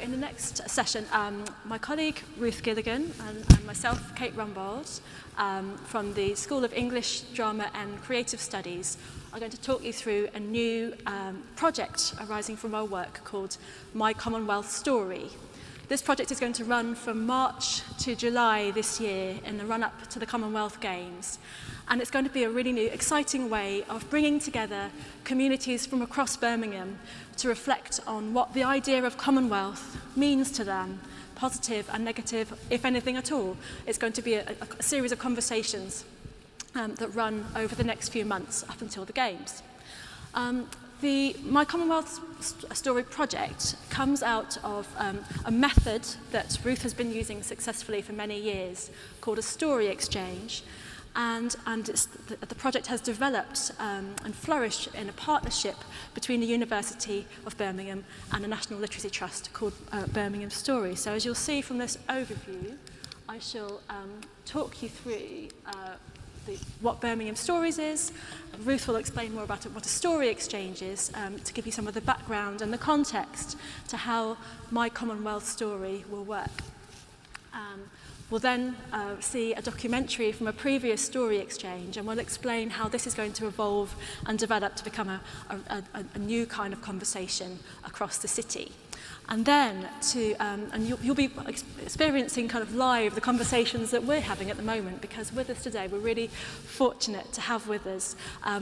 In the next session, my colleague Ruth Gilligan and myself, Kate Rumbold, from the School of English, Drama and Creative Studies, are going to talk you through a new project arising from our work called My Commonwealth Story. This project is going to run from March to July this year in the run-up to the Commonwealth Games. And it's going to be a really new, exciting way of bringing together communities from across Birmingham to reflect on what the idea of Commonwealth means to them, positive and negative, if anything at all. It's going to be a series of conversations that run over the next few months up until the Games. The My Commonwealth Story project comes out of a method that Ruth has been using successfully for many years called a story exchange. And the project has developed and flourished in a partnership between the University of Birmingham and a National Literacy Trust called Birmingham Stories. So as you'll see from this overview, I shall talk you through what Birmingham Stories is. Ruth will explain more about what a story exchange is to give you some of the background and the context to how My Commonwealth Story will work. We'll then see a documentary from a previous story exchange, and we'll explain how this is going to evolve and develop to become a new kind of conversation across the city. And then you'll be experiencing kind of live the conversations that we're having at the moment, because with us today we're really fortunate to have with us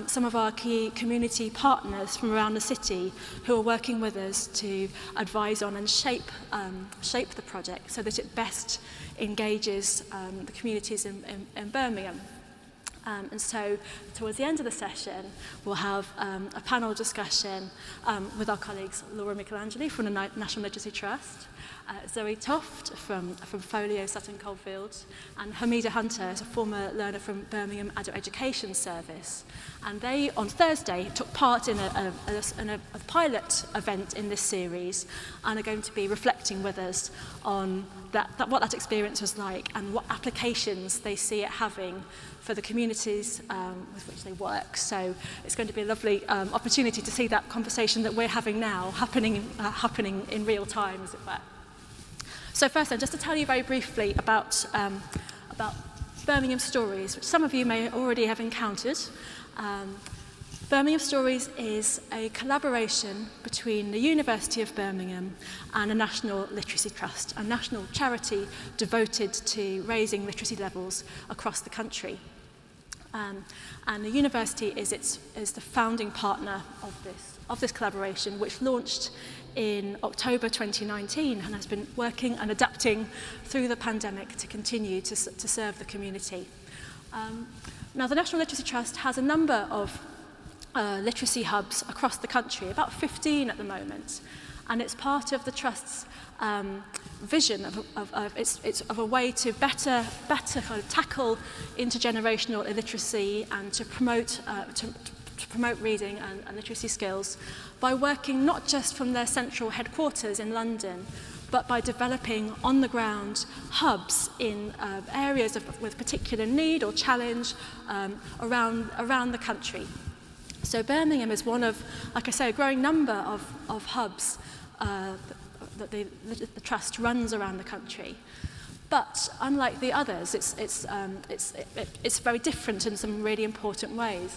some of our key community partners from around the city who are working with us to advise on and shape the project so that it best engages the communities in Birmingham. And so towards the end of the session, we'll have a panel discussion with our colleagues Laura Michelangeli from the National Literacy Trust, Zoe Toft from Folio Sutton Coldfield, and Hameedah Hunter, a former learner from Birmingham Adult Education Service. And they, on Thursday, took part in a pilot event in this series and are going to be reflecting with us on what that experience was like and what applications they see it having for the communities with which they work. So it's going to be a lovely opportunity to see that conversation that we're having now happening in real time, as it were. So first then, just to tell you very briefly about Birmingham Stories, which some of you may already have encountered. Birmingham Stories is a collaboration between the University of Birmingham and the National Literacy Trust, a national charity devoted to raising literacy levels across the country. And the university is the founding partner of this collaboration, which launched in October 2019 and has been working and adapting through the pandemic to continue to serve the community. Now, the National Literacy Trust has a number of literacy hubs across the country, about 15 at the moment, and it's part of the Trust's vision of a way to better kind of tackle intergenerational illiteracy and to promote reading and literacy skills by working not just from their central headquarters in London, but by developing on-the-ground hubs in areas with particular need or challenge around the country. So Birmingham is one of, like I say, a growing number of hubs that the Trust runs around the country. But unlike the others, it's very different in some really important ways.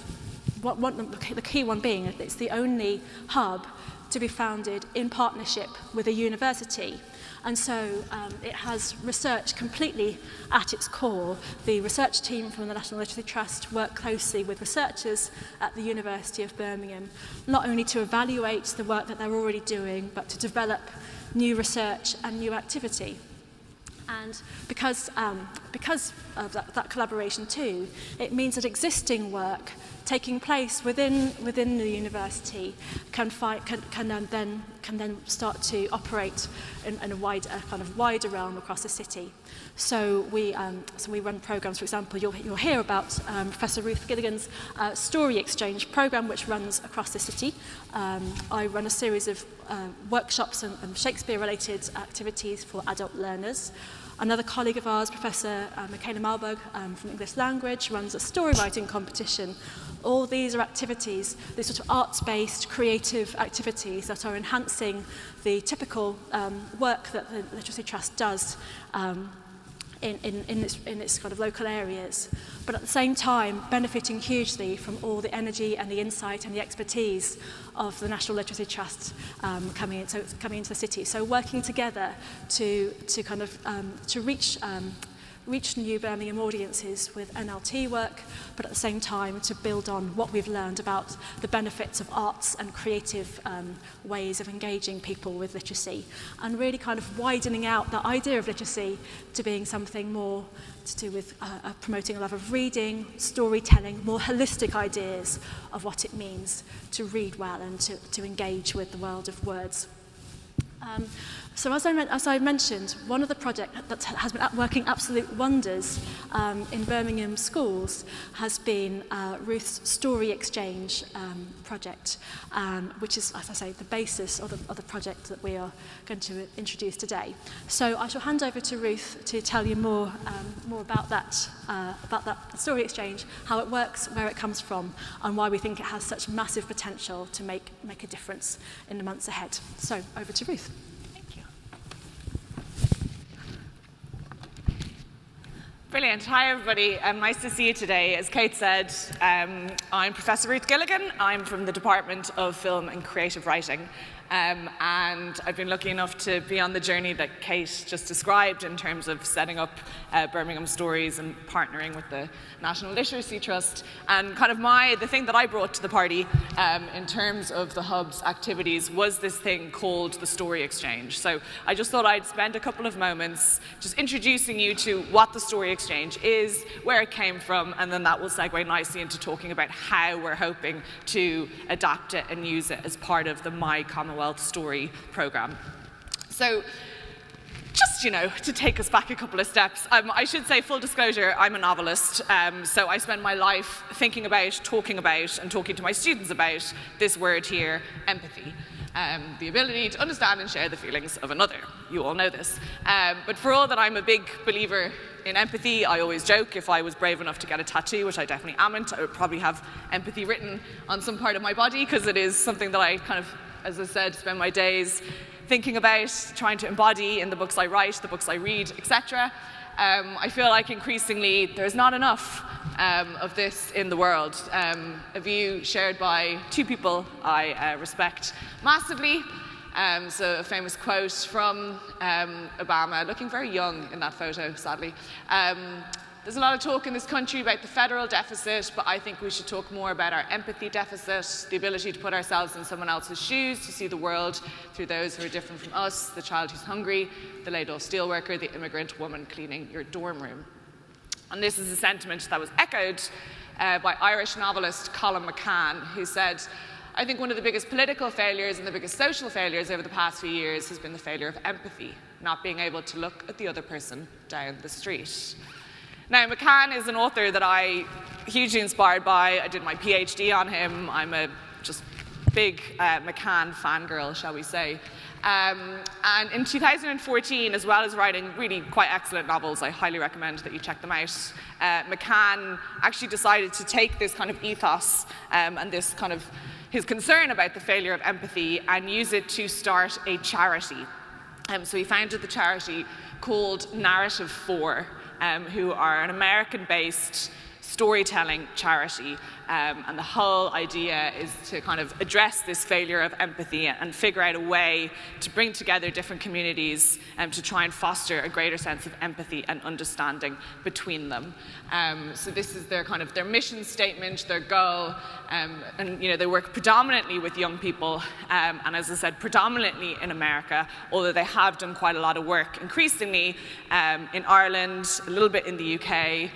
The key one being that it's the only hub to be founded in partnership with a university. And so it has research completely at its core. The research team from the National Literacy Trust work closely with researchers at the University of Birmingham, not only to evaluate the work that they're already doing, but to develop new research and new activity. And because of that collaboration too, it means that existing work taking place within the university can then start to operate in a wider realm across the city. So we run programs. For example, you'll hear about Professor Ruth Gilligan's story exchange program, which runs across the city. I run a series of workshops and Shakespeare-related activities for adult learners. Another colleague of ours, Professor Michaela Malberg from English Language, runs a story writing competition All these are activities, these sort of arts-based, creative activities that are enhancing the typical work that the Literacy Trust does in its kind of local areas, but at the same time benefiting hugely from all the energy and the insight and the expertise of the National Literacy Trust coming into the city. So working together to reach new Birmingham audiences with NLT work, but at the same time to build on what we've learned about the benefits of arts and creative ways of engaging people with literacy, and really kind of widening out the idea of literacy to being something more to do with promoting a love of reading, storytelling, more holistic ideas of what it means to read well and to engage with the world of words. So as I mentioned, one of the projects that has been working absolute wonders in Birmingham schools has been Ruth's Story Exchange project, which is, as I say, the basis of the project that we are going to introduce today. So I shall hand over to Ruth to tell you more about that Story Exchange, how it works, where it comes from, and why we think it has such massive potential to make a difference in the months ahead. So over to Ruth. Brilliant. Hi, everybody. Nice to see you today. As Kate said, I'm Professor Ruth Gilligan. I'm from the Department of Film and Creative Writing. And I've been lucky enough to be on the journey that Kate just described in terms of setting up Birmingham Stories and partnering with the National Literacy Trust. And kind of the thing that I brought to the party in terms of the hub's activities was this thing called the Story Exchange. So I just thought I'd spend a couple of moments just introducing you to what the Story Exchange is, where it came from, and then that will segue nicely into talking about how we're hoping to adapt it and use it as part of the My Commonwealth Story programme. So just, to take us back a couple of steps, I should say, full disclosure, I'm a novelist, so I spend my life thinking about, talking to my students about this word here, empathy. The ability to understand and share the feelings of another. You all know this. But for all that I'm a big believer in empathy, I always joke if I was brave enough to get a tattoo, which I definitely amn't, I would probably have empathy written on some part of my body, because it is something that I kind of, as I said, spend my days thinking about, trying to embody in the books I write, the books I read, etc. I feel like increasingly there's not enough of this in the world. A view shared by two people I respect massively. So a famous quote from Obama, looking very young in that photo, sadly. There's a lot of talk in this country about the federal deficit, but I think we should talk more about our empathy deficit, the ability to put ourselves in someone else's shoes, to see the world through those who are different from us, the child who's hungry, the laid-off steelworker, the immigrant woman cleaning your dorm room. And this is a sentiment that was echoed by Irish novelist Colin McCann, who said, I think one of the biggest political failures and the biggest social failures over the past few years has been the failure of empathy, not being able to look at the other person down the street. Now, McCann is an author that I hugely inspired by. I did my PhD on him. I'm a just big McCann fangirl, shall we say. And in 2014, as well as writing really quite excellent novels, I highly recommend that you check them out, McCann actually decided to take this kind of ethos and this kind of his concern about the failure of empathy and use it to start a charity. So he founded the charity called Narrative 4, who are an American-based storytelling charity, and the whole idea is to kind of address this failure of empathy and figure out a way to bring together different communities to try and foster a greater sense of empathy and understanding between them. So this is their mission statement, their goal, and they work predominantly with young people, and as I said, predominantly in America, although they have done quite a lot of work increasingly in Ireland, a little bit in the UK,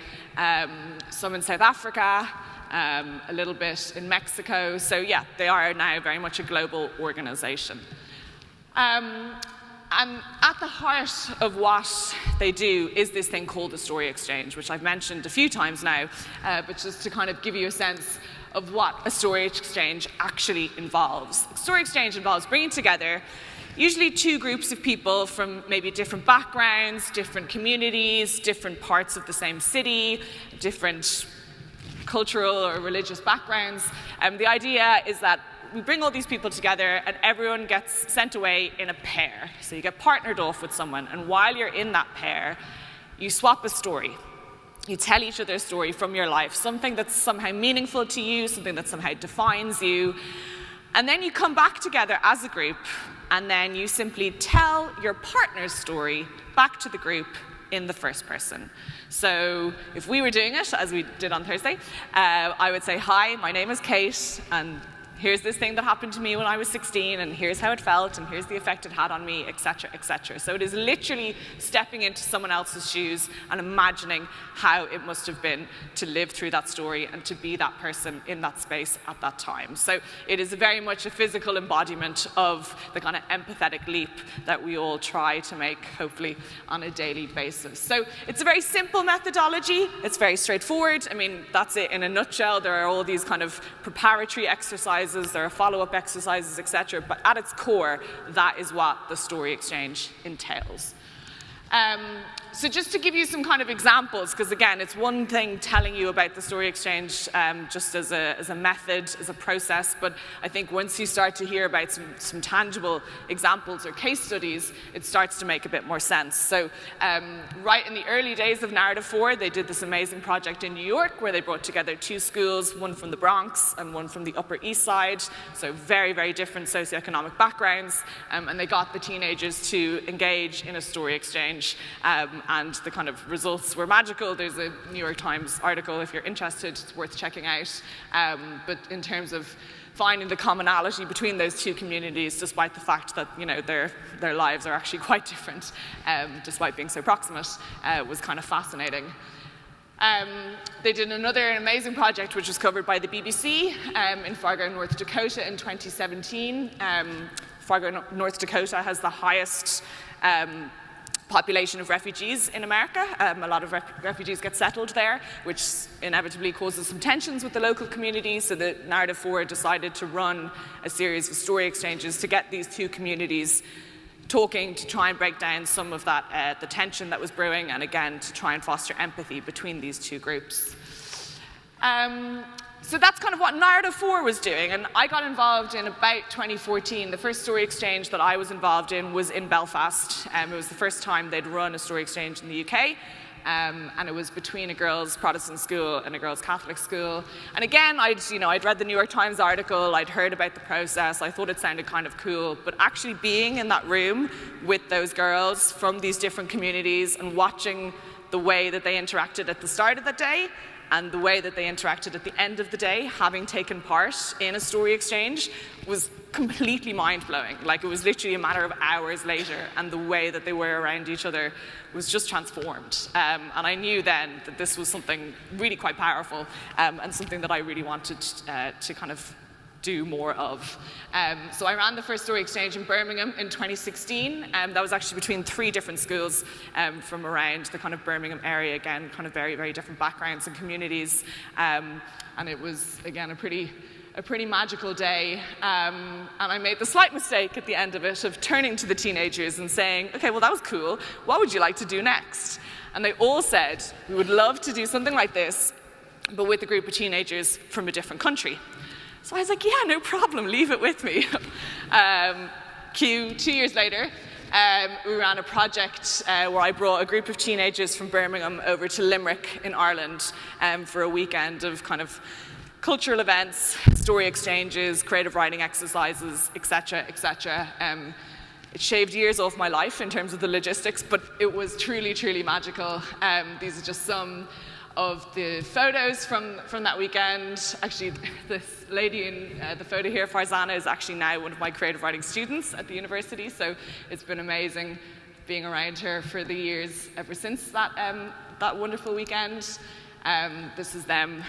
some in South Africa, a little bit in Mexico. So yeah, they are now very much a global organization. And at the heart of what they do is this thing called the Story Exchange, which I've mentioned a few times now, but just to kind of give you a sense of what a story exchange actually involves. A story exchange involves bringing together usually two groups of people from maybe different backgrounds, different communities, different parts of the same city, different cultural or religious backgrounds. The idea is that we bring all these people together and everyone gets sent away in a pair. So you get partnered off with someone, and while you're in that pair, you swap a story. You tell each other a story from your life, something that's somehow meaningful to you, something that somehow defines you. And then you come back together as a group, and then you simply tell your partner's story back to the group in the first person. So if we were doing it, as we did on Thursday, I would say, hi, my name is Kate, and here's this thing that happened to me when I was 16, and here's how it felt, and here's the effect it had on me, etc., etc. So it is literally stepping into someone else's shoes and imagining how it must have been to live through that story and to be that person in that space at that time. So it is very much a physical embodiment of the kind of empathetic leap that we all try to make, hopefully, on a daily basis. So it's a very simple methodology. It's very straightforward. I mean, that's it in a nutshell. There are all these kind of preparatory exercises, there are follow-up exercises, etc. But at its core, that is what the story exchange entails. So just to give you some kind of examples, because again, it's one thing telling you about the story exchange just as a method, as a process, but I think once you start to hear about some tangible examples or case studies, it starts to make a bit more sense. So right in the early days of Narrative 4, they did this amazing project in New York where they brought together two schools, one from the Bronx and one from the Upper East Side, so very, very different socioeconomic backgrounds, and they got the teenagers to engage in a story exchange. And the kind of results were magical. There's a New York Times article, if you're interested, it's worth checking out. But in terms of finding the commonality between those two communities, despite the fact that their lives are actually quite different, despite being so proximate, was kind of fascinating. They did another amazing project which was covered by the BBC in Fargo, North Dakota in 2017. Fargo, North Dakota has the highest population of refugees in America. A lot of refugees get settled there, which inevitably causes some tensions with the local community, so the Narrative 4 decided to run a series of story exchanges to get these two communities talking, to try and break down some of that, the tension that was brewing, and again, to try and foster empathy between these two groups. So that's kind of what Narrative 4 was doing, and I got involved in about 2014. The first story exchange that I was involved in was in Belfast. It was the first time they'd run a story exchange in the UK, and it was between a girls' Protestant school and a girls' Catholic school. And again, I'd read the New York Times article, I'd heard about the process, I thought it sounded kind of cool, but actually being in that room with those girls from these different communities and watching the way that they interacted at the start of the day and the way that they interacted at the end of the day, having taken part in a story exchange, was completely mind-blowing. Like, it was literally a matter of hours later, and the way that they were around each other was just transformed. And I knew then that this was something really quite powerful, and something that I really wanted to kind of do more of. So I ran the first story exchange in Birmingham in 2016. That was actually between 3 different schools from around the kind of Birmingham area, again, kind of very, very different backgrounds and communities. And it was, again, a pretty magical day. And I made the slight mistake at the end of it of turning to the teenagers and saying, okay, well, that was cool. What would you like to do next? And they all said, we would love to do something like this, but with a group of teenagers from a different country. So I was like, yeah, no problem, leave it with me. 2 years later, we ran a project where I brought a group of teenagers from Birmingham over to Limerick in Ireland for a weekend of kind of cultural events, story exchanges, creative writing exercises, etc., etc. It shaved years off my life in terms of the logistics, but it was truly, truly magical. These are just some of the photos from that weekend. Actually, this lady in the photo here, Farzana, is actually now one of my creative writing students at the university, so it's been amazing being around her for the years ever since that wonderful weekend. This is them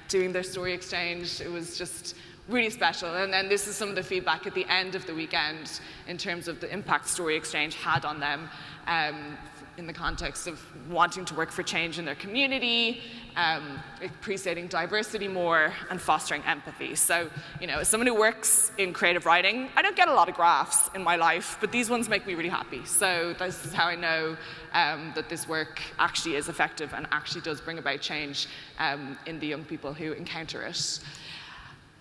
doing their story exchange. It was just really special. And then this is some of the feedback at the end of the weekend in terms of the impact story exchange had on them. in the context of wanting to work for change in their community, appreciating diversity more, and fostering empathy. So, as someone who works in creative writing, I don't get a lot of graphs in my life, but these ones make me really happy. So this is how I know that this work actually is effective and actually does bring about change in the young people who encounter it.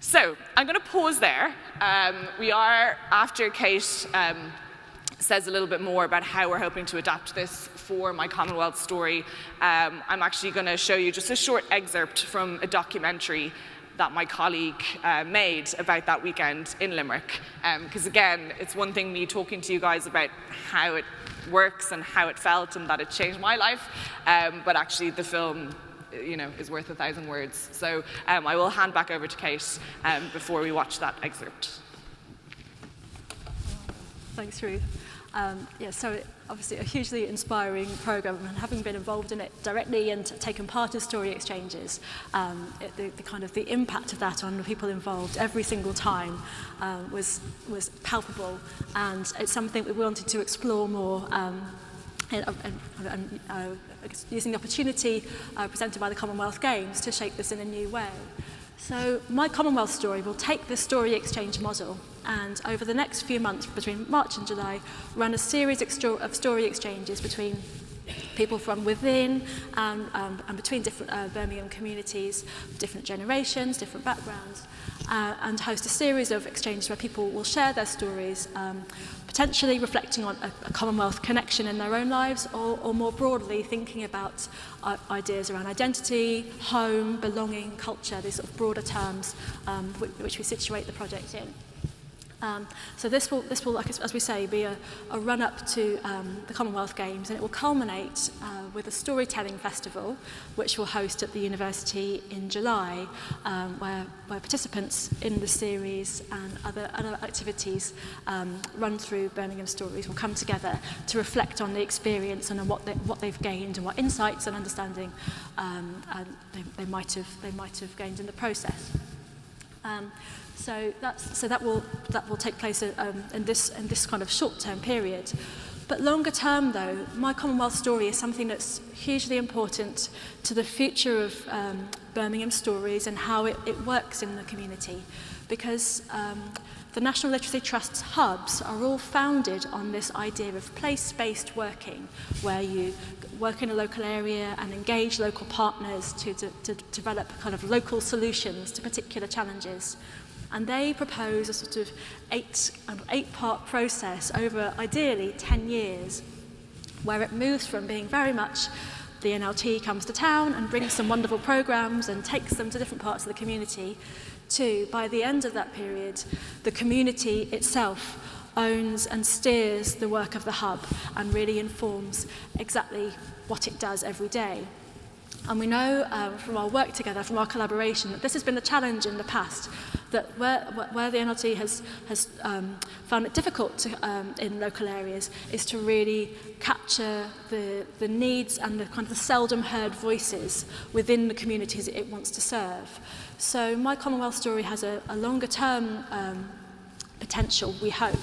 So I'm going to pause there. We are, after Kate says a little bit more about how we're hoping to adapt this for My Commonwealth Story, I'm actually going to show you just a short excerpt from a documentary that my colleague made about that weekend in Limerick. Because again, it's one thing me talking to you guys about how it works and how it felt and that it changed my life, but actually the film is worth 1,000 words. So I will hand back over to Kate before we watch that excerpt. Thanks, Ruth. So obviously a hugely inspiring programme, and having been involved in it directly and taken part in story exchanges, the impact of that on the people involved every single time was palpable, and it's something we wanted to explore more. Using the opportunity presented by the Commonwealth Games to shape this in a new way. So My Commonwealth Story will take this story exchange model and over the next few months, between March and July, run a series of story exchanges between people from within and between different Birmingham communities, different generations, different backgrounds, and host a series of exchanges where people will share their stories, potentially reflecting on a Commonwealth connection in their own lives, or more broadly thinking about ideas around identity, home, belonging, culture, these sort of broader terms which we situate the project in. So this will, as we say, be a run-up to the Commonwealth Games, and it will culminate with a storytelling festival, which we'll host at the university in July, where participants in the series and other activities run through Birmingham Stories will come together to reflect on the experience and on what they've gained and what insights and understanding they might have gained in the process. So that will take place in this kind of short-term period. But longer term, though, My Commonwealth Story is something that's hugely important to the future of Birmingham Stories and how it works in the community, because the National Literacy Trust's hubs are all founded on this idea of place-based working, where you work in a local area and engage local partners to develop kind of local solutions to particular challenges. And they propose a sort of eight-part process over, ideally, 10 years, where it moves from being very much the NLT comes to town and brings some wonderful programs and takes them to different parts of the community, to, by the end of that period, the community itself owns and steers the work of the hub and really informs exactly what it does every day. And we know from our work together, from our collaboration, that this has been a challenge in the past, that where the NLT has found it difficult to, in local areas, is to really capture the needs and the kind of the seldom heard voices within the communities it wants to serve. So My Commonwealth Story has a longer term potential, we hope,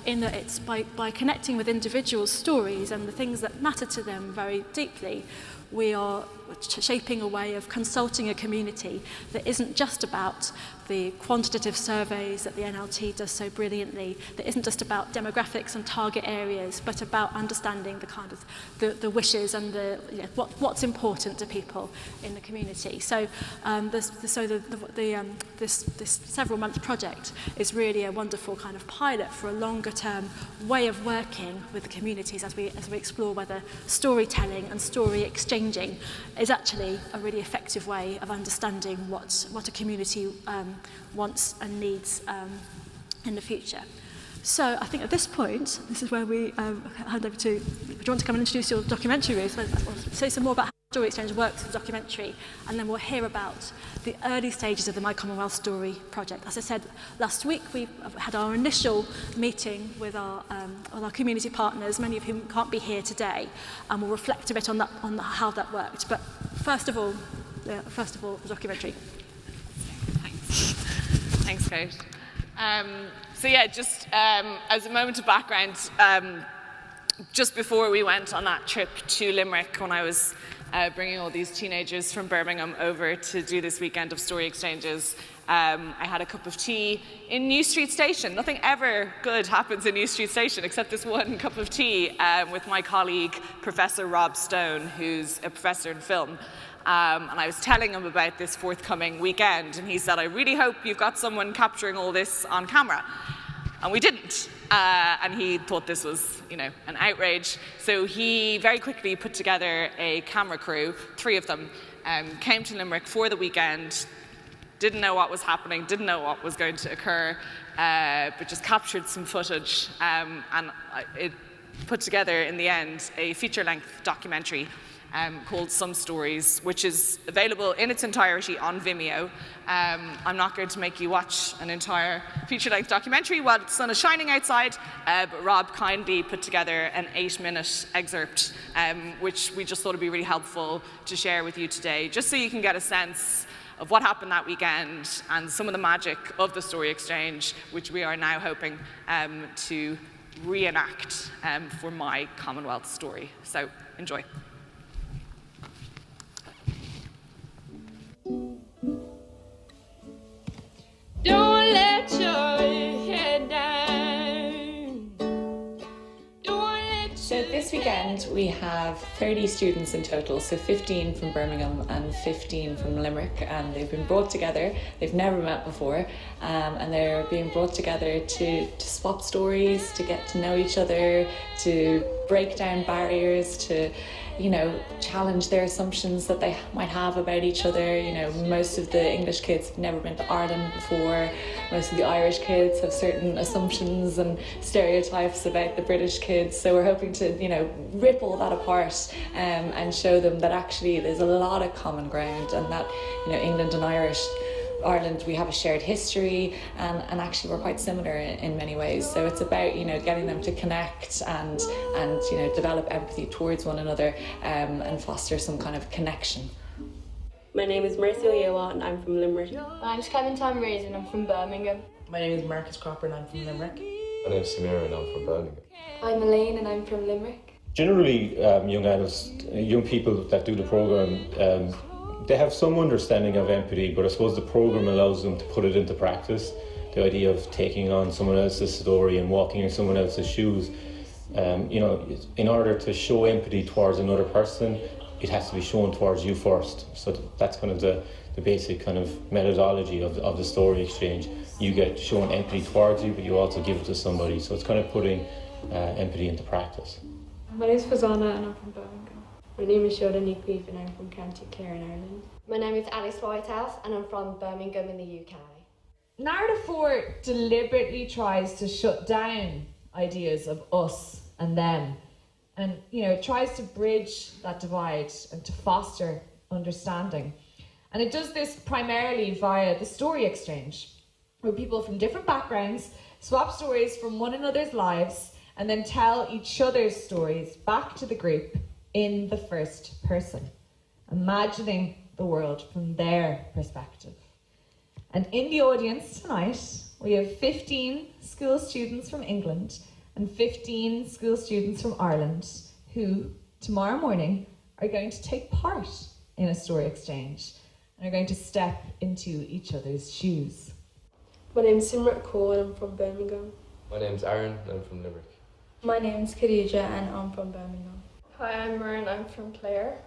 in that it's by connecting with individuals' stories and the things that matter to them very deeply, we are shaping a way of consulting a community that isn't just about the quantitative surveys that the NLT does so brilliantly, that isn't just about demographics and target areas, but about understanding the kind of the wishes and what's important to people in the community. So this several-month project is really a wonderful kind of pilot for a longer-term way of working with the communities as we explore whether storytelling and story exchanging is actually a really effective way of understanding what a community wants and needs in the future. So I think at this point, this is where we hand over to, do you want to come and introduce your documentary, Ruth? Say some more about how Story Exchange works with the documentary, and then we'll hear about the early stages of the My Commonwealth Story project. As I said, last week we had our initial meeting with our community partners, many of whom can't be here today, and we'll reflect a bit on how that worked. But first of all, the documentary. Thanks, Kate. So yeah, just as a moment of background, just before we went on that trip to Limerick, when I was bringing all these teenagers from Birmingham over to do this weekend of story exchanges, I had a cup of tea in New Street Station. Nothing ever good happens in New Street Station except this one cup of tea with my colleague, Professor Rob Stone, who's a professor in film. And I was telling him about this forthcoming weekend, and he said, I really hope you've got someone capturing all this on camera. And we didn't. And he thought this was, an outrage. So he very quickly put together a camera crew, 3 of them, came to Limerick for the weekend, didn't know what was happening, didn't know what was going to occur, but just captured some footage. And it put together, in the end, a feature-length documentary called Some Stories, which is available in its entirety on Vimeo. I'm not going to make you watch an entire feature-length documentary while the sun is shining outside, but Rob kindly put together an 8-minute excerpt, which we just thought would be really helpful to share with you today, just so you can get a sense of what happened that weekend and some of the magic of the story exchange, which we are now hoping to reenact for My Commonwealth Story. So, enjoy. Don't let your head down. So this weekend we have 30 students in total, so 15 from Birmingham and 15 from Limerick, and they've been brought together. They've never met before, and they're being brought together to swap stories, to get to know each other, to break down barriers, to challenge their assumptions that they might have about each other. Most of the English kids have never been to Ireland before. Most of the Irish kids have certain assumptions and stereotypes about the British kids. So we're hoping to, rip all that apart and show them that actually there's a lot of common ground, and that, England and Ireland, we have a shared history, and actually we're quite similar in many ways. So it's about getting them to connect and develop empathy towards one another, and foster some kind of connection. My name is Mercy Oyewa and I'm from Limerick. My name's Kevin Tomrees and I'm from Birmingham. My name is Marcus Cropper and I'm from Limerick. My name is Samira and I'm from Birmingham. I'm Elaine and I'm from Limerick. Generally, young adults, young people that do the programme, they have some understanding of empathy, but I suppose the programme allows them to put it into practice. The idea of taking on someone else's story and walking in someone else's shoes. In order to show empathy towards another person, it has to be shown towards you first. So that's kind of the basic kind of methodology of the story exchange. You get shown empathy towards you, but you also give it to somebody. So it's kind of putting empathy into practice. My name is Fazana and I'm from Birmingham. My name is Shoda Niqueef and I'm from County Clare in Ireland. My name is Alice Whitehouse and I'm from Birmingham in the UK. Narrative 4 deliberately tries to shut down ideas of us and them, and it tries to bridge that divide and to foster understanding. And it does this primarily via the story exchange, where people from different backgrounds swap stories from one another's lives and then tell each other's stories back to the group in the first person, imagining the world from their perspective. And in the audience tonight, we have 15 school students from England and 15 school students from Ireland who, tomorrow morning, are going to take part in a story exchange and are going to step into each other's shoes. My name is Simrat Cole and I'm from Birmingham. My name's Aaron and I'm from Limerick. My name is Khadija and I'm from Birmingham. Hi, I'm Myrn, I'm from Clare.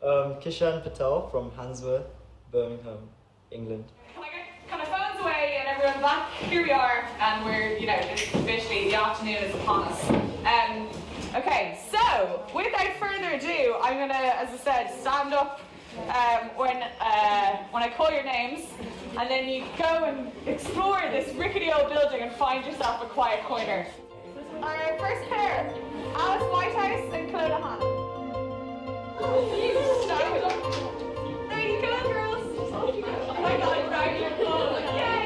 Kishan Patel from Handsworth, Birmingham, England. Can I get kind of phones away and everyone back? Here we are, and we're, it's officially the afternoon is upon us. Okay, so without further ado, I'm gonna, as I said, stand up when I call your names, and then you go and explore this rickety old building and find yourself a quiet corner. Our first pair, Alice Whitehouse and Hameedah Hunter. Stand up. There you go, girls. Oh my God, right, you're cool. Yay,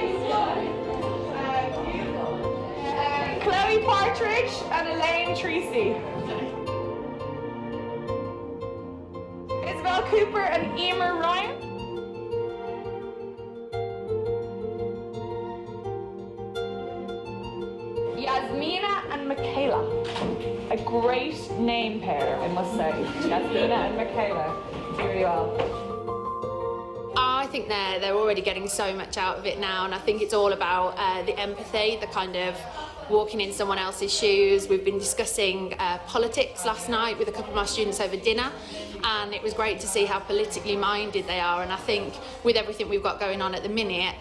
beautiful. Chloe Partridge and Elaine Treacy. Isabel Cooper and Emer Ryan. Yasmina and Michaela. A great name pair, I must say. Jasmina and Michaela do really well. I think they're already getting so much out of it now, and I think it's all about the empathy, the kind of walking in someone else's shoes. We've been discussing politics last night with a couple of my students over dinner, and it was great to see how politically minded they are. And I think with everything we've got going on at the minute,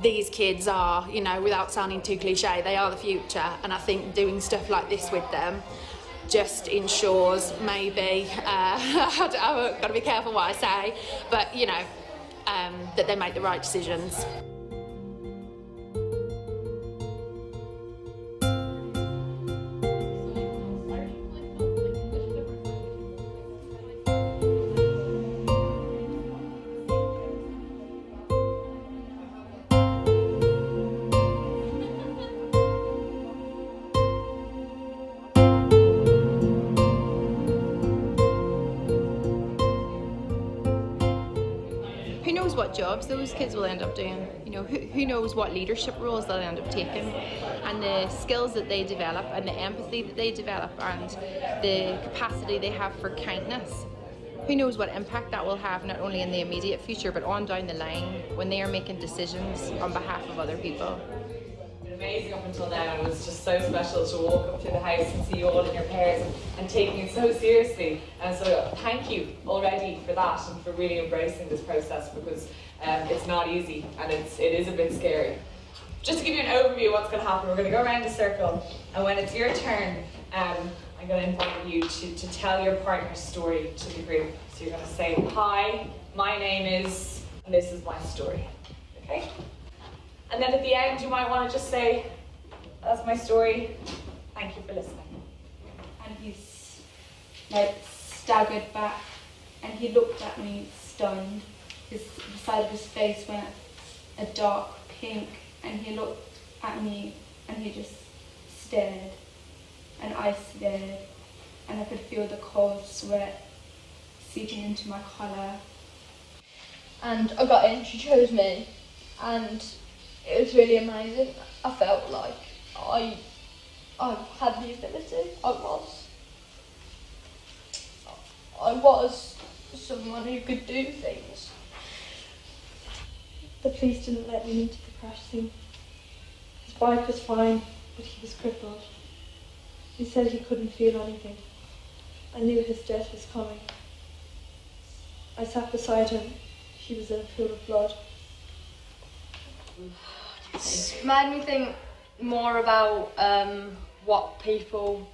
these kids are, you know, without sounding too cliche, they are the future. And I think doing stuff like this with them just ensures maybe, I've got to be careful what I say, but, you know, that they make the right decisions. Who knows what jobs those kids will end up doing? You know, who knows what leadership roles they'll end up taking, and the skills that they develop and the empathy that they develop and the capacity they have for kindness. Who knows what impact that will have not only in the immediate future but on down the line when they are making decisions on behalf of other people. Amazing up until now. It was just so special to walk up through the house and see you all in your pairs and taking it so seriously. And so thank you already for that and for really embracing this process, because it's not easy and it is a bit scary. Just to give you an overview of what's going to happen, we're going to go around the circle, and when it's your turn, I'm going to invite you to tell your partner's story to the group. So you're going to say, "Hi, my name is, and this is my story." Okay? And then at the end, you might want to just say, "That's my story. Thank you for listening." And he's like staggered back, and he looked at me stunned. The side of his face went a dark pink, and he looked at me and he just stared, and I stared, and I could feel the cold sweat seeping into my collar. And I got in, she chose me, and it was really amazing. I felt like I had the ability. I was someone who could do things. The police didn't let me into the crash scene. His bike was fine, but he was crippled. He said he couldn't feel anything. I knew his death was coming. I sat beside him. He was in a pool of blood. It's made me think more about what people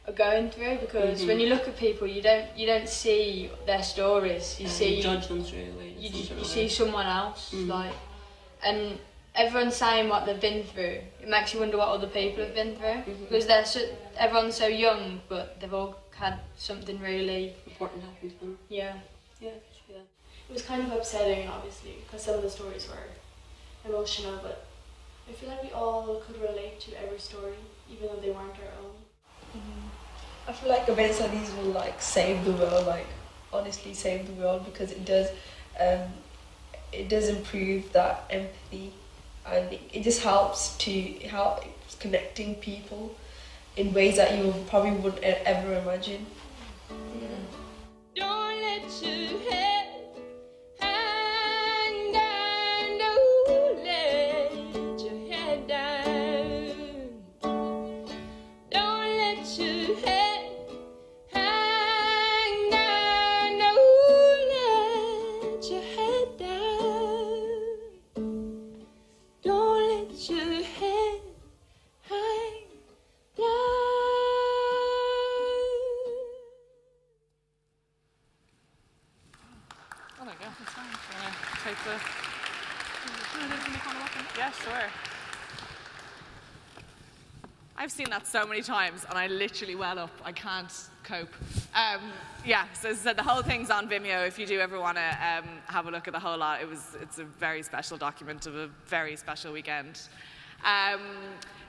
are going through, because when you look at people, you don't see their stories. You see judge them straight away. You see someone else, like, and everyone's saying what they've been through. It makes you wonder what other people have been through, because everyone's so young, but they've all had something really important happen to them. Yeah. It was kind of upsetting, obviously, because some of the stories were emotional, but I feel like we all could relate to every story, even though they weren't our own. I feel like events like these will like save the world, like honestly save the world, because it does improve that empathy, and it just helps connecting people in ways that you probably wouldn't ever imagine. Don't let your head hang down, don't let your head down. Don't let your head hang down, don't let your head down. Don't let your head hang down. Oh, there you go. That's fine. Do you want to take the... Yeah, sure. I've seen that so many times, and I literally well up. I can't cope. Yeah, so as I said, the whole thing's on Vimeo. If you do ever want to have a look at the whole lot, it's a very special document of a very special weekend.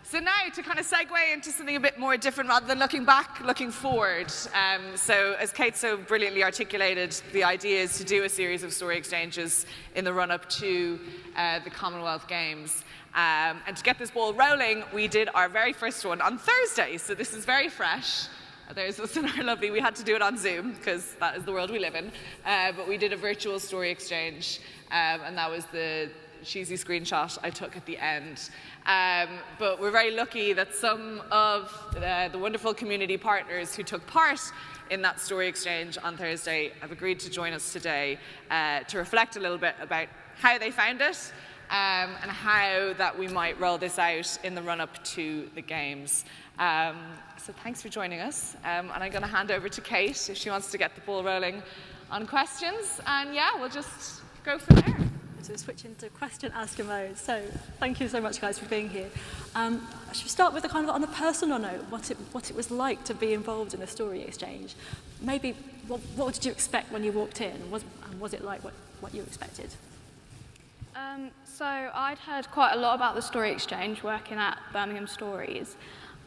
So now to kind of segue into something a bit more different, rather than looking back, looking forward. So as Kate so brilliantly articulated, the idea is to do a series of story exchanges in the run-up to the Commonwealth Games. And to get this ball rolling, we did our very first one on Thursday. So this is very fresh. There's us in our lovely, we had to do it on Zoom because that is the world we live in. But we did a virtual story exchange, and that was the cheesy screenshot I took at the end. But we're very lucky that some of the wonderful community partners who took part in that story exchange on Thursday have agreed to join us today to reflect a little bit about how they found it and how that we might roll this out in the run-up to the Games. So thanks for joining us, and I'm going to hand over to Kate if she wants to get the ball rolling on questions, and yeah, we'll just go from there. So we're switching to question asker mode. So thank you so much, guys, for being here. Should we start with a kind of on a personal note, what it was like to be involved in a story exchange? Maybe what did you expect when you walked in? Was it like what you expected? So I'd heard quite a lot about the story exchange working at Birmingham Stories,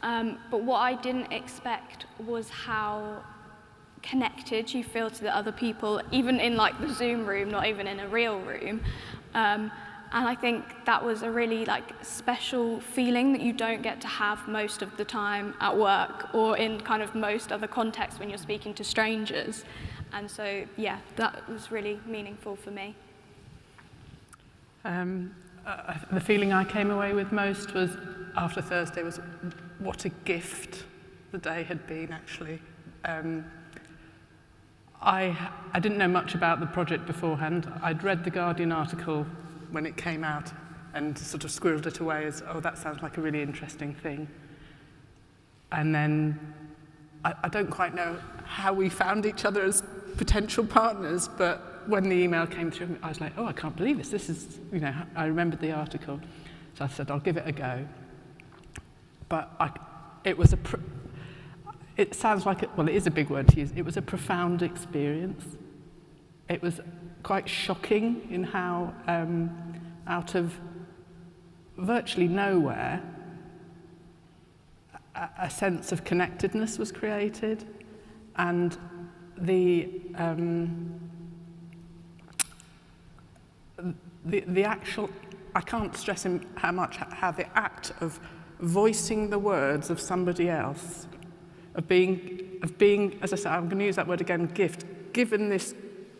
but what I didn't expect was how connected you feel to the other people, even in like the Zoom room, not even in a real room. And I think that was a really like special feeling that you don't get to have most of the time at work or in kind of most other contexts when you're speaking to strangers. And so, yeah, that was really meaningful for me. The feeling I came away with most was after Thursday was what a gift the day had been, actually. I didn't know much about the project beforehand. I'd read the Guardian article when it came out and sort of squirreled it away as, oh, that sounds like a really interesting thing. And then I don't quite know how we found each other as potential partners, but when the email came through, I was like, oh, I can't believe this. This is, you know, I remembered the article. So I said, I'll give it a go. But it was it sounds like, well, it is a big word to use. It was a profound experience. It was quite shocking in how, out of virtually nowhere, a sense of connectedness was created, and the actual, I can't stress how the act of voicing the words of somebody else, of being, as I said, I'm going to use that word again, given this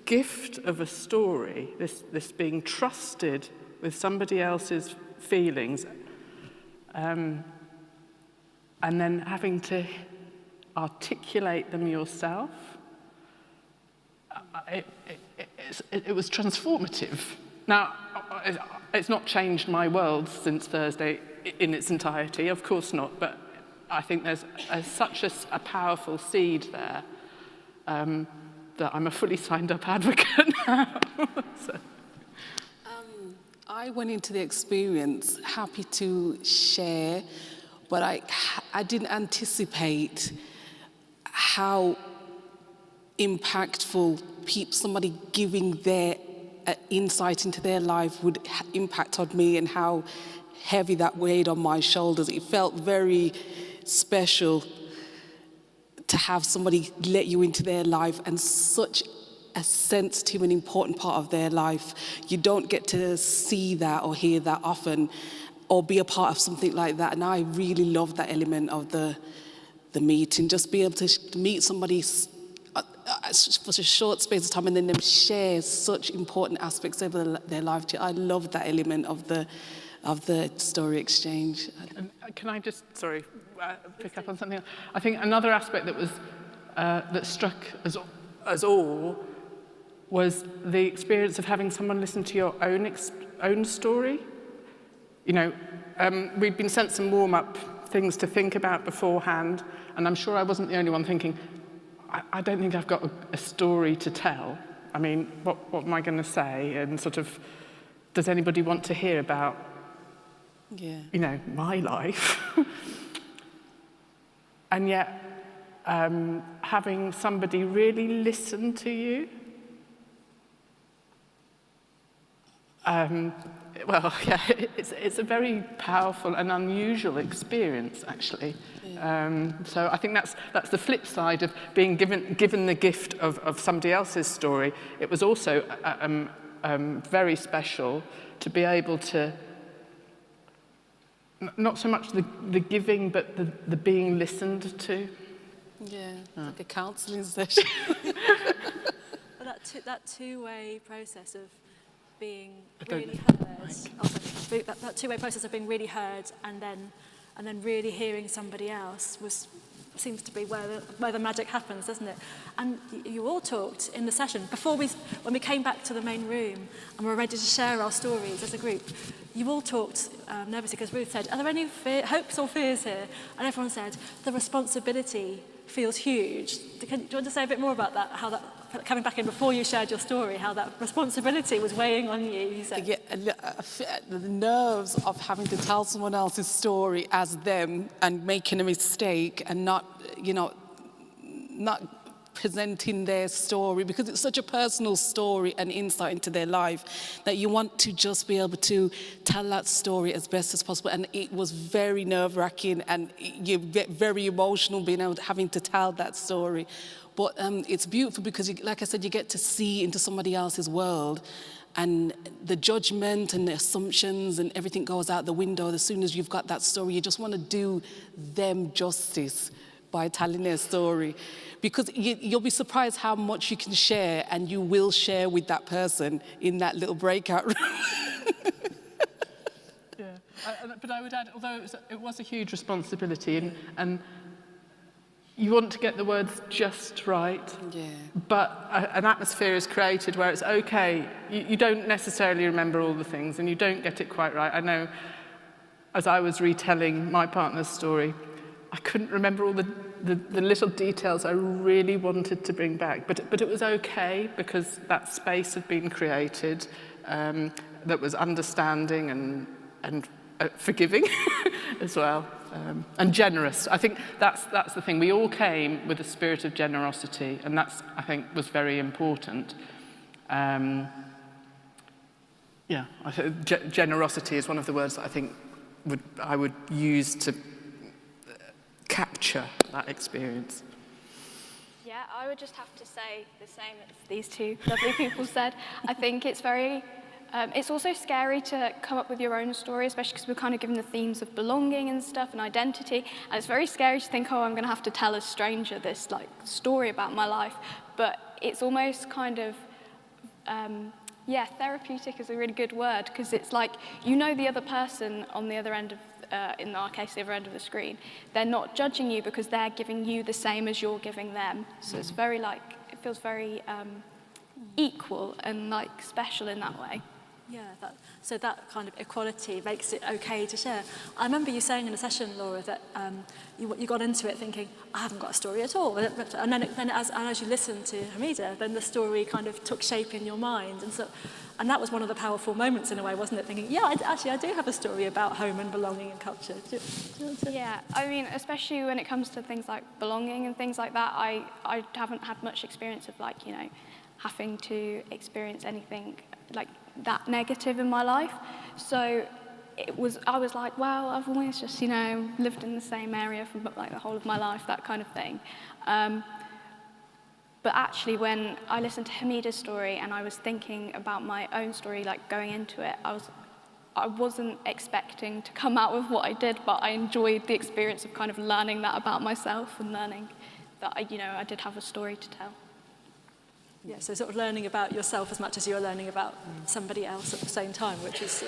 gift of a story, this being trusted with somebody else's feelings, and then having to articulate them yourself, it was transformative. Now, it's not changed my world since Thursday in its entirety, of course not, but I think there's such a powerful seed there that I'm a fully signed up advocate now. So. I went into the experience happy to share, but I didn't anticipate how impactful somebody giving their insight into their life would impact on me, and how heavy that weighed on my shoulders. It felt very special to have somebody let you into their life, and such a sensitive and important part of their life. You don't get to see that or hear that often, or be a part of something like that. And I really love that element of the meeting, just be able to meet somebody for a short space of time and then them share such important aspects of their life. I love that element of the story exchange. Can I just, pick up on something else? I think another aspect that was that struck us all was the experience of having someone listen to your own story. You know, we'd been sent some warm-up things to think about beforehand, and I'm sure I wasn't the only one thinking, I don't think I've got a story to tell. I mean, what am I going to say? And sort of, does anybody want to hear about, you know, my life? And yet, having somebody really listen to you, it's a very powerful and unusual experience, actually. So I think that's the flip side of being given the gift of somebody else's story. It was also very special to be able to, not so much the giving, but the being listened to. Yeah, like a counselling session. But that two-way process of being really heard, that two-way process of being really heard and then really hearing somebody else seems to be where the magic happens, doesn't it? And you all talked in the session when we came back to the main room and were ready to share our stories as a group. You all talked nervously because Ruth said, "Are there any hopes or fears here?" And everyone said, "The responsibility feels huge." Do you want to say a bit more about that? How that, coming back in before you shared your story, how that responsibility was weighing on you? You said. Yeah, the nerves of having to tell someone else's story as them and making a mistake and not presenting their story, because it's such a personal story and insight into their life that you want to just be able to tell that story as best as possible. And it was very nerve-wracking, and you get very emotional having to tell that story. But it's beautiful because, like I said, you get to see into somebody else's world, and the judgment and the assumptions and everything goes out the window as soon as you've got that story. You just want to do them justice by telling their story, because you'll be surprised how much you can share, and you will share with that person in that little breakout room. Yeah, but I would add, although it was a huge responsibility, and you want to get the words just right, but an atmosphere is created where it's okay. You don't necessarily remember all the things, and you don't get it quite right. I know, as I was retelling my partner's story, I couldn't remember all the little details I really wanted to bring back, but it was okay because that space had been created that was understanding and forgiving as well, and generous. I think that's the thing. We all came with a spirit of generosity, and that's, I think, was very important. I think generosity is one of the words that I think I would use to capture that experience. Yeah, I would just have to say the same as these two lovely people said. I think it's very, it's also scary to come up with your own story, especially because we're kind of given the themes of belonging and stuff and identity. And it's very scary to think, oh, I'm going to have to tell a stranger this story about my life. But it's almost kind of, therapeutic is a really good word, because it's like, you know, the other person on the other end of in our case, the other end of the screen, they're not judging you because they're giving you the same as you're giving them. So it's very it feels very equal and special in that way. Yeah, so that kind of equality makes it okay to share. I remember you saying in a session, Laura, that you got into it thinking, I haven't got a story at all. And then as you listened to Hameedah, then the story kind of took shape in your mind. And that was one of the powerful moments in a way, wasn't it? Thinking, I do have a story about home and belonging and culture. Yeah, I mean, especially when it comes to things like belonging and things like that, I haven't had much experience of having to experience anything that negative in my life. So I was like, wow, I've always just, lived in the same area for the whole of my life, that kind of thing. But actually, when I listened to Hameedah's story and I was thinking about my own story, going into it, I wasn't expecting to come out with what I did, but I enjoyed the experience of kind of learning that about myself and learning that I did have a story to tell. Yeah, so sort of learning about yourself as much as you're learning about somebody else at the same time, which is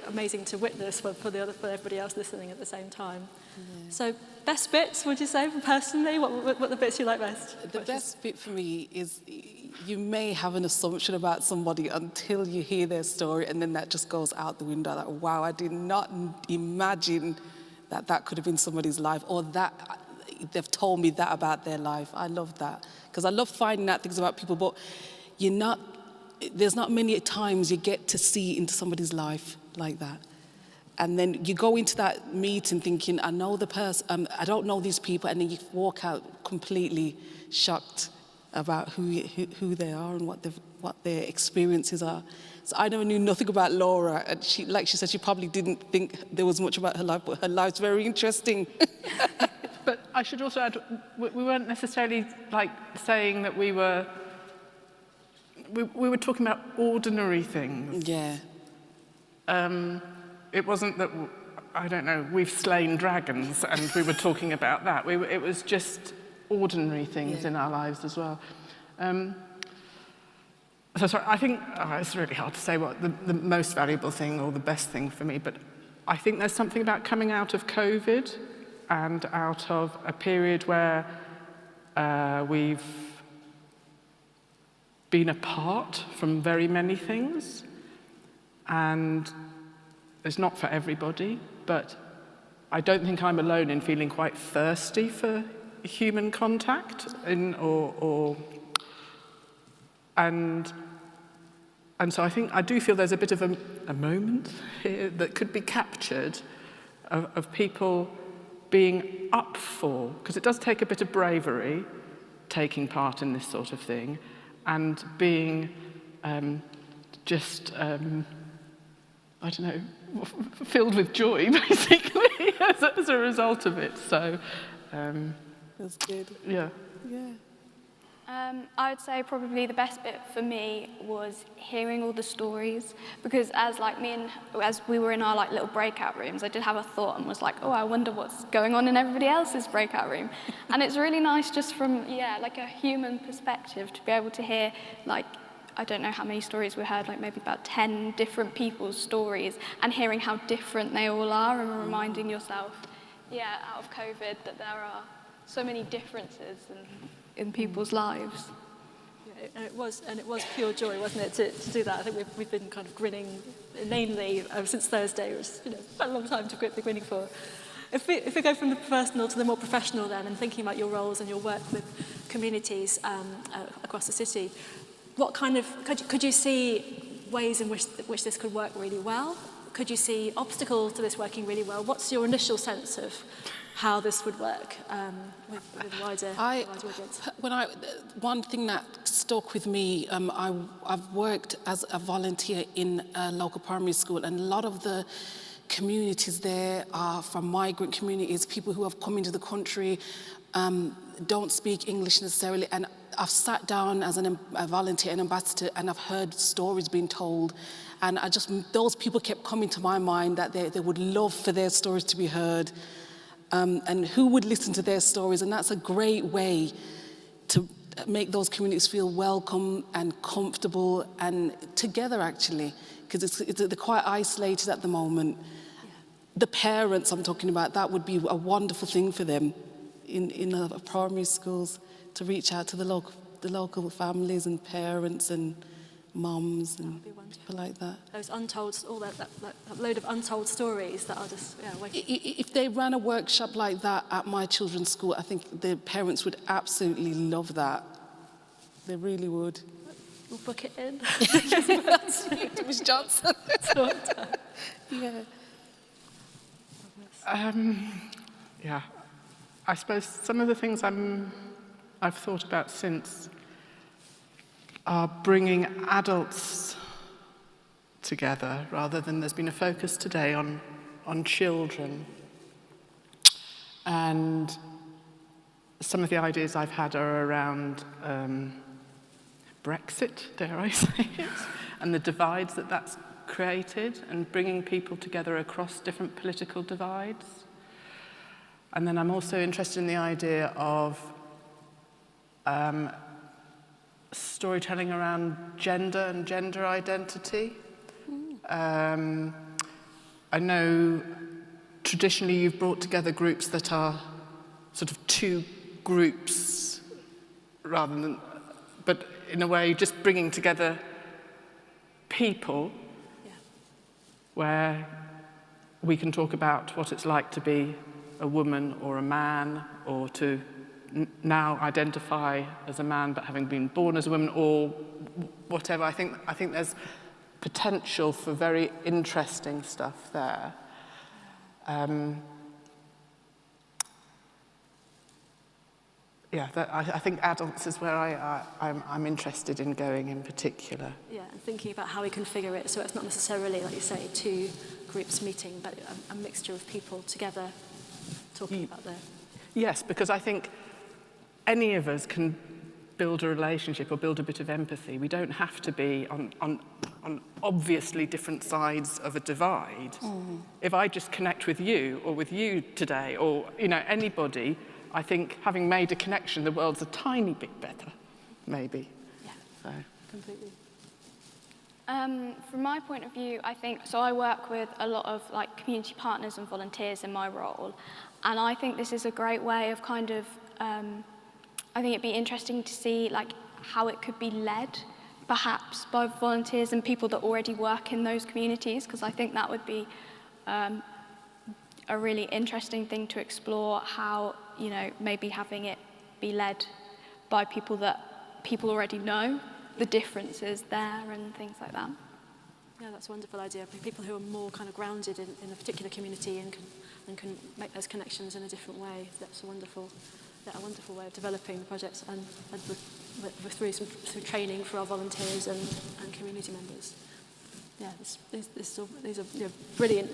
amazing to witness for everybody else listening at the same time. Yeah. So, best bits, would you say, personally? What are the bits you like best? The best bit for me is you may have an assumption about somebody until you hear their story, and then that just goes out the window. Wow, I did not imagine that could have been somebody's life, or that they've told me that about their life. I love that, because I love finding out things about people, but there's not many times you get to see into somebody's life like that. And then you go into that meeting thinking, I know the person, I don't know these people, and then you walk out completely shocked about who they are and what their experiences are. So I never knew nothing about Laura, and she said, she probably didn't think there was much about her life, but her life's very interesting. But I should also add, we weren't necessarily saying that we were talking about ordinary things. Yeah. It wasn't that, I don't know, we've slain dragons and we were talking about that. It was just ordinary things in our lives as well. So sorry, I think it's really hard to say what the most valuable thing or the best thing for me, but I think there's something about coming out of COVID and out of a period where we've been apart from very many things, and it's not for everybody, but I don't think I'm alone in feeling quite thirsty for human contact and so I do feel there's a bit of a moment here that could be captured of people being up for, because it does take a bit of bravery taking part in this sort of thing, and being I don't know, filled with joy, basically, as a result of it. So, that's good. Yeah. Yeah. I would say probably the best bit for me was hearing all the stories, because as we were in our little breakout rooms, I did have a thought and was like, oh, I wonder what's going on in everybody else's breakout room. And it's really nice just from, a human perspective to be able to hear, I don't know how many stories we heard, maybe about 10 different people's stories, and hearing how different they all are, and reminding yourself, out of COVID, that there are so many differences in people's lives. Yeah, and it was pure joy, wasn't it, to do that? I think we've been kind of grinning inanely since Thursday. It was quite a long time to be grinning for. If we go from the personal to the more professional then, and thinking about your roles and your work with communities across the city, what kind of could you see ways in which this could work really well? Could you see obstacles to this working really well? What's your initial sense of how this would work with wider audience? One thing that stuck with me, I've worked as a volunteer in a local primary school, and a lot of the communities there are from migrant communities, people who have come into the country, don't speak English necessarily, and I've sat down as a volunteer and ambassador, and I've heard stories being told, and those people kept coming to my mind, that they would love for their stories to be heard. And who would listen to their stories, and that's a great way to make those communities feel welcome and comfortable and together, actually, because they're quite isolated at the moment. Yeah. The parents I'm talking about, that would be a wonderful thing for them in primary schools, to reach out to the local families and parents and mums and people like that. Those untold, all that load of untold stories that are just waiting. If they ran a workshop like that at my children's school, I think the parents would absolutely love that. They really would. We'll book it in. Miss Johnson. Yeah. Yeah. I suppose some of the things I've thought about since are bringing adults together, rather than there's been a focus today on children. And some of the ideas I've had are around Brexit, dare I say it, and the divides that's created, and bringing people together across different political divides. And then I'm also interested in the idea of storytelling around gender and gender identity. I know traditionally you've brought together groups that are sort of two groups but in a way just bringing together people where we can talk about what it's like to be a woman or a man, or to now identify as a man but having been born as a woman, or whatever. I think there's potential for very interesting stuff there. I think adults is where I'm interested in going in particular. Yeah, and thinking about how we configure it so it's not necessarily, like you say, two groups meeting, but a mixture of people together talking about their... Yes, because I think any of us can build a relationship or build a bit of empathy. We don't have to be on obviously different sides of a divide. If I just connect with you or with you today, or anybody, I think having made a connection, the world's a tiny bit better, maybe. Yeah, so. Completely. From my point of view, I think, so I work with a lot of like community partners and volunteers in my role, and I think this is a great way of kind of, I think it'd be interesting to see like how it could be led perhaps by volunteers and people that already work in those communities, because I think that would be a really interesting thing to explore, how, you know, maybe having it be led by people that people already know, the differences there and things like that. Yeah, that's a wonderful idea. People who are more kind of grounded in a particular community and can make those connections in a different way. That's a wonderful way of developing the projects and through training for our volunteers and community members. Yeah, these are brilliant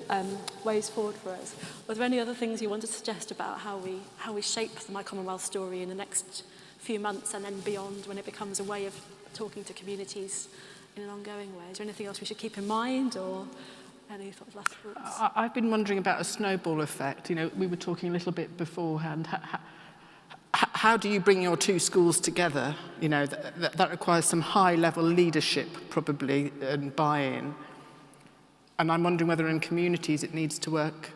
ways forward for us. Were there any other things you want to suggest about how we shape the My Commonwealth Story in the next few months and then beyond, when it becomes a way of talking to communities in an ongoing way? Is there anything else we should keep in mind, or any last thoughts? I've been wondering about a snowball effect. You know, we were talking a little bit beforehand. How do you bring your two schools together? You know, that requires some high-level leadership, probably, and buy-in. And I'm wondering whether in communities it needs to work,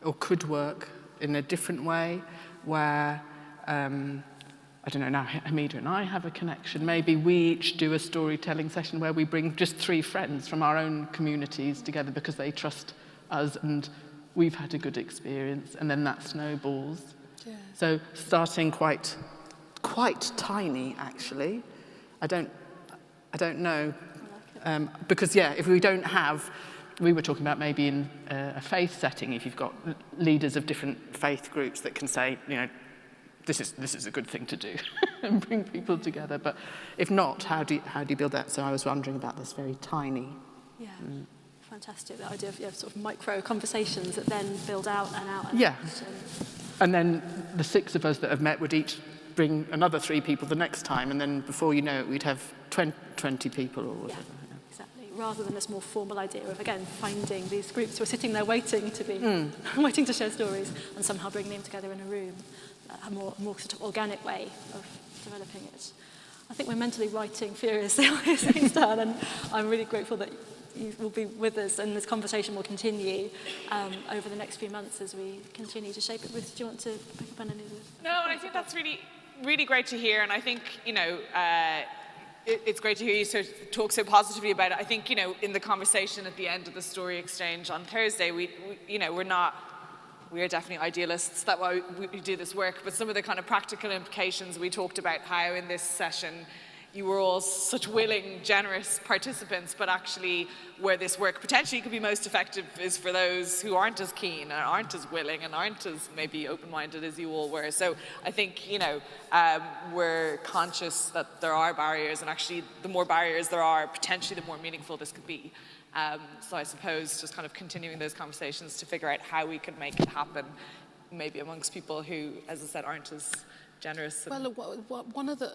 or could work, in a different way, where, I don't know, now Hameedah and I have a connection. Maybe we each do a storytelling session where we bring just 3 friends from our own communities together because they trust us and we've had a good experience, and then that snowballs. Yeah. So starting quite tiny, actually. I don't know, because yeah, if we don't have, we were talking about maybe in a faith setting, if you've got leaders of different faith groups that can say, you know, this is a good thing to do and bring people together. But if not, how do you build that? So I was wondering about this very tiny. Yeah. Fantastic. The idea of sort of micro conversations that then build out and out. Yeah. And then the 6 of us that have met would each bring another 3 people the next time, and then before you know it, we'd have 20 people or whatever. Yeah, exactly. Rather than this more formal idea of, again, finding these groups who are sitting there waiting to be, waiting to share stories, and somehow bringing them together in a room, a more sort of organic way of developing it. I think we're mentally writing furiously on these things down, and I'm really grateful that you will be with us, and this conversation will continue over the next few months as we continue to shape it. Ruth, do you want to pick up on any of this? No, and I think that's really, really great to hear, and I think, you know, it's great to hear you talk so positively about it. I think, you know, in the conversation at the end of the story exchange on Thursday, we you know, we are definitely idealists, that's why we do this work, but some of the kind of practical implications, we talked about how in this session you were all such willing, generous participants, but actually where this work potentially could be most effective is for those who aren't as keen and aren't as willing and aren't as maybe open-minded as you all were. So I think, you know, we're conscious that there are barriers, and actually the more barriers there are, potentially the more meaningful this could be. So I suppose just kind of continuing those conversations to figure out how we could make it happen, maybe amongst people who, as I said, aren't as generous. Well, one of the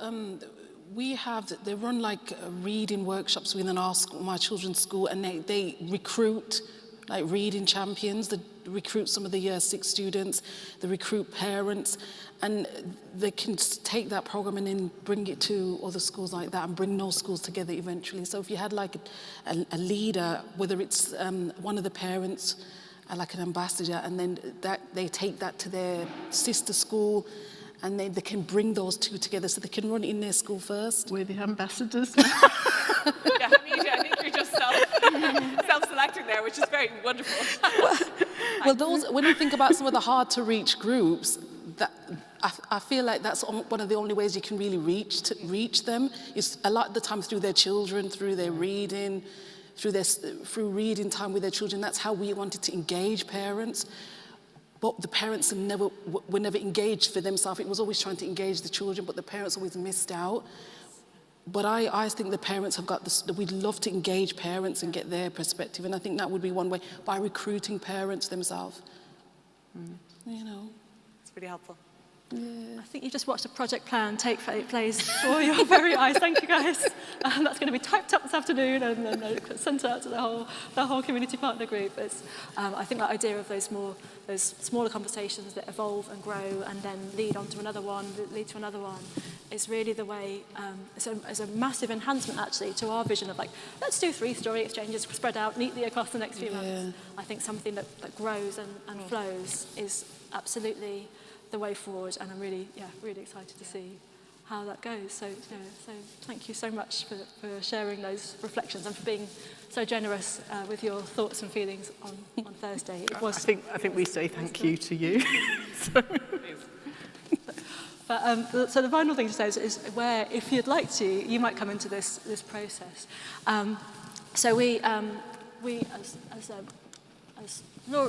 they run like reading workshops within my children's school, and they recruit like reading champions. They recruit some of the year 6 students. They recruit parents, and they can take that program and then bring it to other schools like that and bring those schools together eventually. So if you had like a leader, whether it's one of the parents, like an ambassador, and then they take that to their sister school, and they can bring those 2 together so they can run it in their school first. We're the ambassadors. Yeah, Hameedah, I think you're just self-selecting there, which is very wonderful. Well, when you think about some of the hard-to-reach groups, I feel like that's one of the only ways you can really reach them, is a lot of the time through their children, through their reading, through reading time with their children. That's how we wanted to engage parents. But the parents were never engaged for themselves. It was always trying to engage the children, but the parents always missed out. But I think the parents have got this, we'd love to engage parents and get their perspective, and I think that would be one way, by recruiting parents themselves. You know. It's really helpful. I think you just watched a project plan take place before your very eyes. Thank you, guys. That's going to be typed up this afternoon and then sent out to the whole community partner group. I think that idea of those smaller conversations that evolve and grow and then lead on to another one, lead to another one, is really the way. It's a massive enhancement actually to our vision of like, let's do 3 story exchanges spread out neatly across the next few months. I think something that grows and flows is absolutely the way forward, and I'm really excited to see how that goes. So thank you so much for sharing those reflections and for being so generous with your thoughts and feelings on Thursday. It was. I think we say thank you to you. So the final thing to say is where, if you'd like to, you might come into this process. So we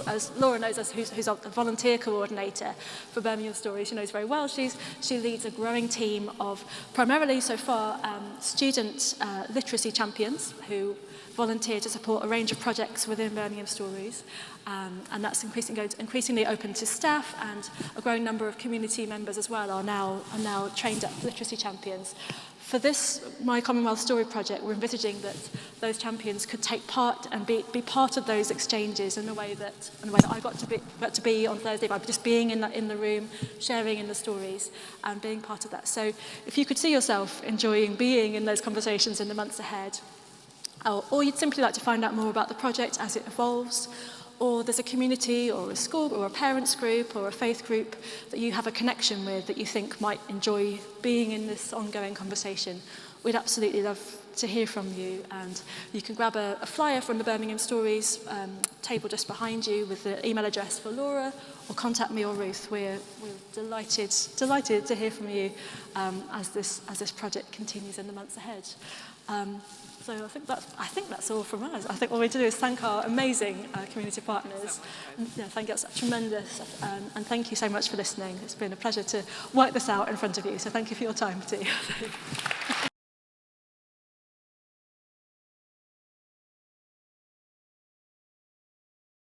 as Laura knows us, who's a volunteer coordinator for Birmingham Stories, she knows very well. She leads a growing team of primarily so far student literacy champions who volunteer to support a range of projects within Birmingham Stories, and that's increasingly open to staff, and a growing number of community members as well are now trained up literacy champions. For this My Commonwealth Story project, we're envisaging that those champions could take part and be part of those exchanges in the way that I got to be on Thursday by just being in the room, sharing in the stories, and being part of that. So if you could see yourself enjoying being in those conversations in the months ahead, or you'd simply like to find out more about the project as it evolves, or there's a community or a school or a parents group or a faith group that you have a connection with that you think might enjoy being in this ongoing conversation, we'd absolutely love to hear from you. And you can grab a flyer from the Birmingham Stories table just behind you with the email address for Laura, or contact me or Ruth. We're delighted to hear from you as this project continues in the months ahead. So I think that's all from us. I think what we do is thank our amazing community partners. Thank you, that's tremendous. And thank you so much for listening. It's been a pleasure to work this out in front of you. So thank you for your time too.